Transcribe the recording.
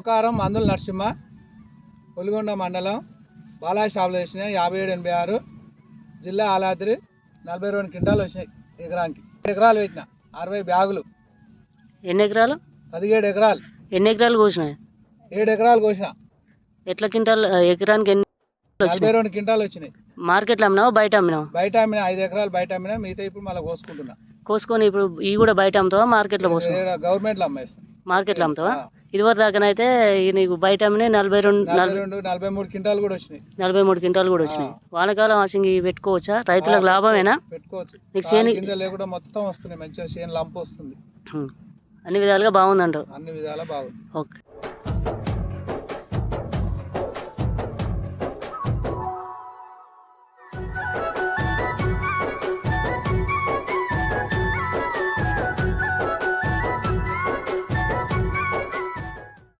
శుభకారం మందుల నరసింహ, ఒలిగొండ మండలం బాలాజీ షాపులో వచ్చినాయి. 5786 జిల్లా ఆలాద్రి. 42 క్వింటాలు వచ్చినాయి ఎకరానికి. 7 ఎకరాలు పెట్టిన 60 బ్యాగులు. ఎన్ని ఎకరాలు? 17 ఎకరాలు. ఎన్ని ఎకరాలు కోసినాయి? 7 ఎకరాలు కోసిన. ఎట్లా క్వింటాల్ ఎకరానికి ఎన్ని? 42 క్వింటాలు వచ్చినాయి. మార్కెట్లో అమ్మినావా బయట అమ్మినావా? బయట అమ్మిన 5 ఎకరాలు బయట అమ్మినా, మిగతా ఇప్పుడు మళ్ళీ కోసుకుంటున్నా. కోసుకొని ఇప్పుడు ఇవి కూడా బయట అమ్ముతావా మార్కెట్లో కోసుకుంటా? గవర్నమెంట్లో అమ్మేస్తాం. మార్కెట్లో అమ్ముతావా? ఇదివరకు దాకానైతే నీకు బయట అమ్మినాయి 43 క్వింటాలు కూడా వచ్చినాయి. 43 క్వింటాలు కూడా వచ్చినాయి. వానకాలం అసలు ఇవి పెట్టుకోవచ్చా? రైతులకు లాభమేనా? పెట్టుకోవచ్చు. నీకు చేను లేకుండా మొత్తం వస్తున్నాయి, మంచిగా చేను లంపు వస్తుంది. అన్ని విధాలుగా బాగుందంటావు? అన్ని విధాలా బాగుంది. ఓకే.